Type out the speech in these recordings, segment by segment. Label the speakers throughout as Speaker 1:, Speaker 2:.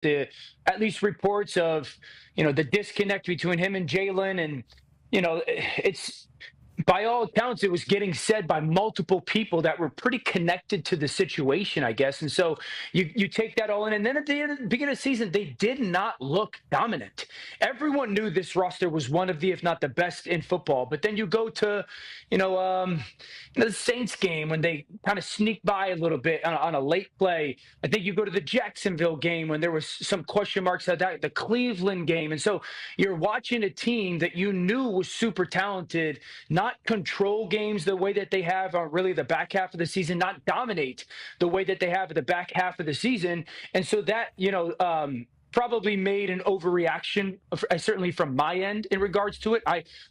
Speaker 1: the at least reports of, the disconnect between him and Jalen. And, it's by all accounts, it was getting said by multiple people that were pretty connected to the situation, I guess. And so you take that all in. And then at the beginning of the season, they did not look dominant. Everyone knew this roster was one of the, if not the best in football. But then you go to, the Saints game when they kind of sneak by a little bit on a late play. I think you go to the Jacksonville game when there was some question marks at that, the Cleveland game. And so you're watching a team that you knew was super talented, not control games the way that they have on really the back half of the season, not dominate the way that they have at the back half of the season. And so that, probably made an overreaction, certainly from my end in regards to it.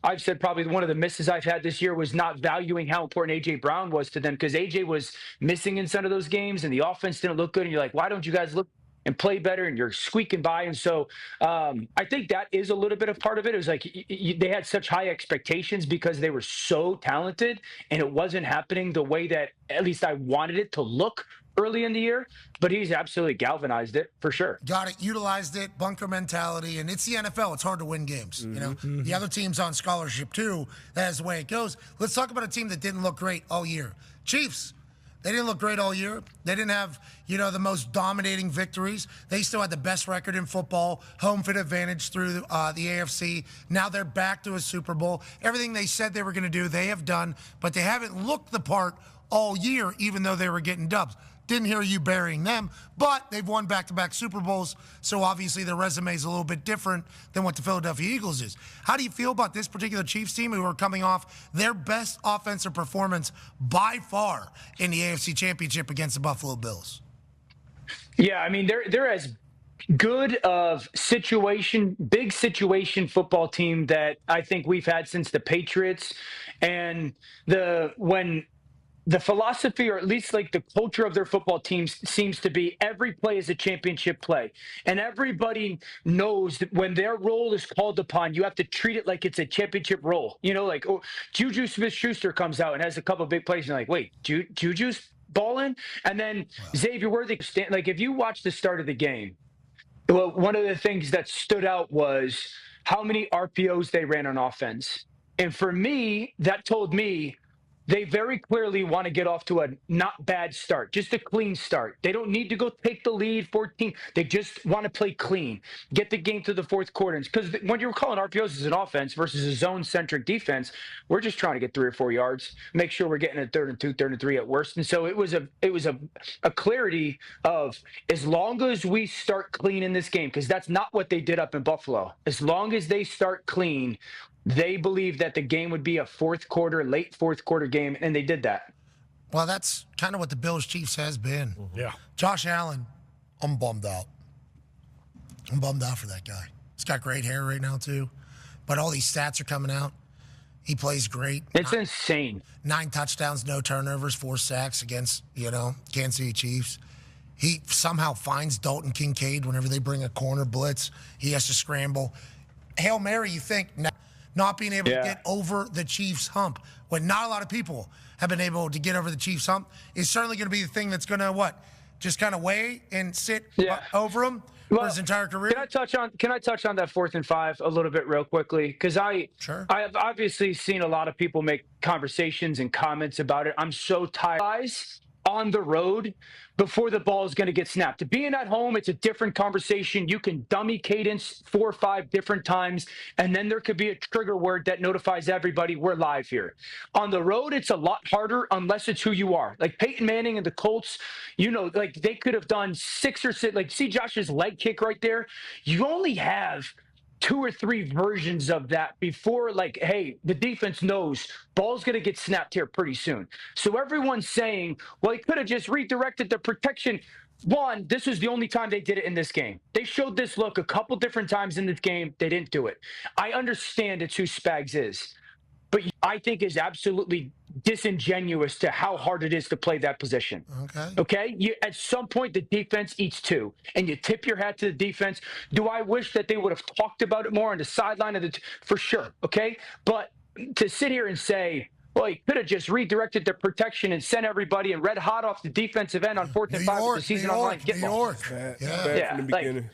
Speaker 1: I've said probably one of the misses I've had this year was not valuing how important A.J. Brown was to them, because A.J. was missing in some of those games and the offense didn't look good. And you're like, why don't you guys look and play better? And you're squeaking by. And so I think that is a little bit of part of it. It was like they had such high expectations because they were so talented and it wasn't happening the way that at least I wanted it to look early in the year, but he's absolutely galvanized it for sure.
Speaker 2: Got it, utilized it, bunker mentality, and it's the NFL. It's hard to win games. The other team's on scholarship too. That's the way it goes. Let's talk about a team that didn't look great all year. Chiefs. They didn't look great all year. They didn't have, the most dominating victories. They still had the best record in football, home field advantage through the AFC. Now they're back to a Super Bowl. Everything they said they were going to do, they have done, but they haven't looked the part all year, even though they were getting dubs. Didn't hear you burying them, but they've won back-to-back Super Bowls, so obviously their resume is a little bit different than what the Philadelphia Eagles is. How do you feel about this particular Chiefs team who are coming off their best offensive performance by far in the AFC Championship against the Buffalo Bills?
Speaker 1: Yeah, I mean, they're as good of big situation football team that I think we've had since the Patriots. And when the philosophy, or at least like the culture of their football teams, seems to be every play is a championship play. And everybody knows that when their role is called upon, you have to treat it like it's a championship role. Juju Smith-Schuster comes out and has a couple of big plays, and you're like, wait, Juju's balling? And then Xavier Worthy, like if you watch the start of the game, well, one of the things that stood out was how many RPOs they ran on offense. And for me, that told me they very clearly want to get off to a not bad start, just a clean start. They don't need to go take the lead 14. They just want to play clean, get the game to the fourth quarter. Because when you're calling RPOs as an offense versus a zone-centric defense, we're just trying to get 3 or 4 yards, make sure we're getting a 3rd and 2, 3rd and 3 at worst. And so it was a clarity of, as long as we start clean in this game, because that's not what they did up in Buffalo. As long as they start clean, they believed that the game would be a late fourth quarter game, and they did that.
Speaker 2: Well, that's kind of what the Bills-Chiefs has been.
Speaker 3: Mm-hmm. Yeah.
Speaker 2: Josh Allen, I'm bummed out. I'm bummed out for that guy. He's got great hair right now, too. But all these stats are coming out. He plays great.
Speaker 1: It's insane.
Speaker 2: 9 touchdowns, no turnovers, 4 sacks against, Kansas City Chiefs. He somehow finds Dalton Kincaid whenever they bring a corner blitz. He has to scramble. Hail Mary, you think, not being able to get over the Chiefs hump, when not a lot of people have been able to get over the Chiefs hump, is certainly going to be the thing that's going to, just kind of weigh and sit over him for his entire career?
Speaker 1: Can I touch on that 4th and 5 a little bit real quickly? Because I have obviously seen a lot of people make conversations and comments about it. I'm so tired. Guys on the road before the ball is going to get snapped. Being at home, it's a different conversation. You can dummy cadence 4 or 5 different times, and then there could be a trigger word that notifies everybody we're live here. On the road, it's a lot harder unless it's who you are. Like Peyton Manning and the Colts, they could have done 6 or 6. See Josh's leg kick right there? You only have 2 or 3 versions of that before, hey, the defense knows ball's going to get snapped here pretty soon. So everyone's saying, well, he could have just redirected the protection. One, this was the only time they did it in this game. They showed this look a couple different times in this game. They didn't do it. I understand it's who Spags is, but I think is absolutely disingenuous to how hard it is to play that position. Okay? At some point, the defense eats 2, and you tip your hat to the defense. Do I wish that they would have talked about it more on the sideline for sure, okay? But to sit here and say, Well, he could have just redirected the protection and sent everybody and red hot off the defensive end on 4th and 5 with the season on line.
Speaker 2: New York.
Speaker 3: Bad from the beginning.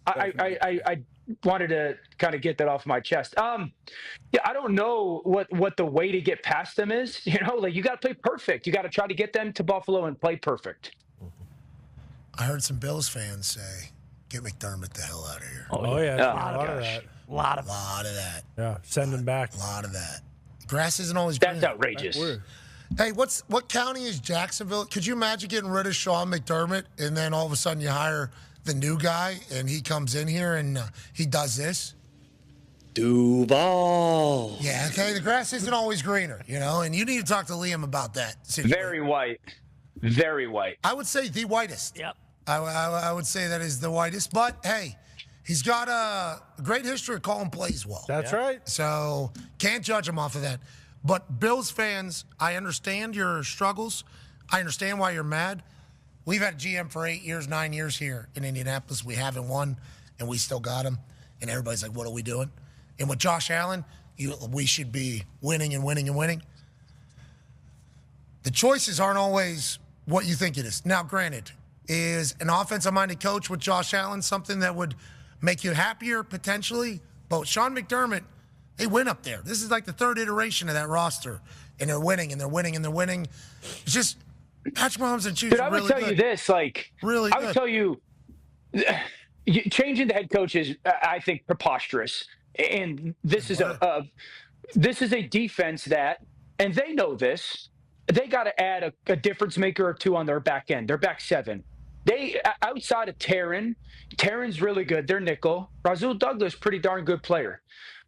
Speaker 1: I wanted to kind of get that off my chest. Yeah, I don't know what the way to get past them is. You know, like you got to play perfect. You got to try to get them to Buffalo and play perfect.
Speaker 2: I heard some Bills fans say, "Get McDermott the hell out of here."
Speaker 4: Oh yeah,
Speaker 1: Oh,
Speaker 4: a lot of that.
Speaker 2: A lot of that.
Speaker 4: Yeah, send him back.
Speaker 2: A lot of that. Grass isn't always
Speaker 1: That's
Speaker 2: green.
Speaker 1: outrageous.
Speaker 2: Hey, what county is Jacksonville? Could you imagine getting rid of Sean McDermott and then all of a sudden you hire the new guy and he comes in here and he does this?
Speaker 3: Duval.
Speaker 2: Yeah, okay. The grass isn't always greener, you know, and you need to talk to Liam about that situation.
Speaker 1: Very white. Very white.
Speaker 2: I would say the whitest.
Speaker 4: Yep.
Speaker 2: I would say that is the whitest. But, hey, he's got a great history of calling plays well.
Speaker 4: That's right.
Speaker 2: So can't judge him off of that. But Bills fans, I understand your struggles. I understand why you're mad. We've had a GM for 8 years, 9 years here in Indianapolis. We haven't won, and we still got him. And everybody's like, what are we doing? And with Josh Allen, we should be winning and winning and winning. The choices aren't always what you think it is. Now, granted, is an offensive-minded coach with Josh Allen something that would make you happier potentially? But Sean McDermott, they win up there. This is like the third iteration of that roster, and they're winning, and they're winning, and they're winning. It's just Patrick Mahomes and Chiefs
Speaker 1: Dude, I would
Speaker 2: really
Speaker 1: tell
Speaker 2: good.
Speaker 1: you this, like,
Speaker 2: Really
Speaker 1: I would
Speaker 2: good.
Speaker 1: tell you, changing the head coach is, I think, preposterous. And this is a defense that, and they know this, they got to add a difference maker or two on their back end, their back seven. They, outside of Taryn's really good. They're nickel. Rasul Douglas, pretty darn good player.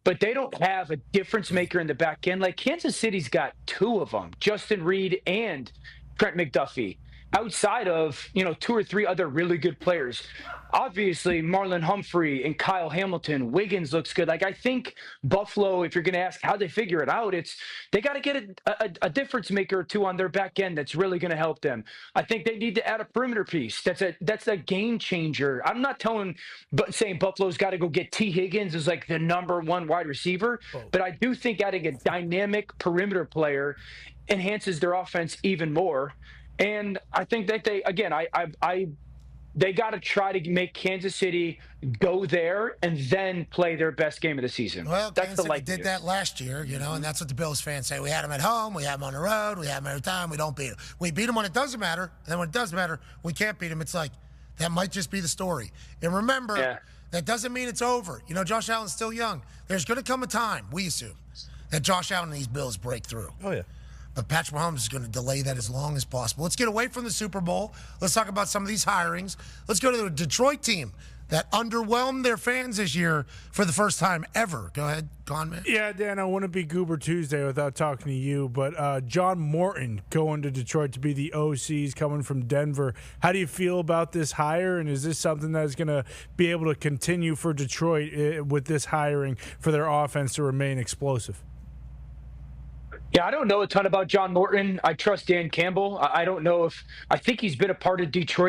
Speaker 1: But they don't have a difference maker in the back end. Like Kansas City's got two of them, Justin Reed and Trent McDuffie, outside of, two or three other really good players. Obviously, Marlon Humphrey and Kyle Hamilton, Wiggins looks good. Like, I think Buffalo, if you're going to ask how they figure it out, they got to get a difference maker or two on their back end that's really going to help them. I think they need to add a perimeter piece. That's a game changer. I'm not saying Buffalo's got to go get T. Higgins as like the number one wide receiver, but I do think adding a dynamic perimeter player enhances their offense even more. And I think that they got to try to make Kansas City go there and then play their best game of the season.
Speaker 2: Well,
Speaker 1: that's
Speaker 2: Kansas
Speaker 1: the
Speaker 2: City did that last year, and that's what the Bills fans say. We had them at home, we have them on the road, we have them every time, we don't beat them. We beat them when it doesn't matter, and then when it does matter, we can't beat them. It's like, that might just be the story. And remember, that doesn't mean it's over. Josh Allen's still young. There's going to come a time, we assume, that Josh Allen and these Bills break through.
Speaker 4: Oh, yeah.
Speaker 2: But Patrick Mahomes is going to delay that as long as possible. Let's get away from the Super Bowl. Let's talk about some of these hirings. Let's go to the Detroit team that underwhelmed their fans this year for the first time ever. Go ahead, man.
Speaker 4: Yeah, Dan, I wouldn't be Goober Tuesday without talking to you, but John Morton going to Detroit to be the OCs coming from Denver. How do you feel about this hire, and is this something that's going to be able to continue for Detroit with this hiring for their offense to remain explosive?
Speaker 1: Yeah, I don't know a ton about John Morton. I trust Dan Campbell. I don't know I think he's been a part of Detroit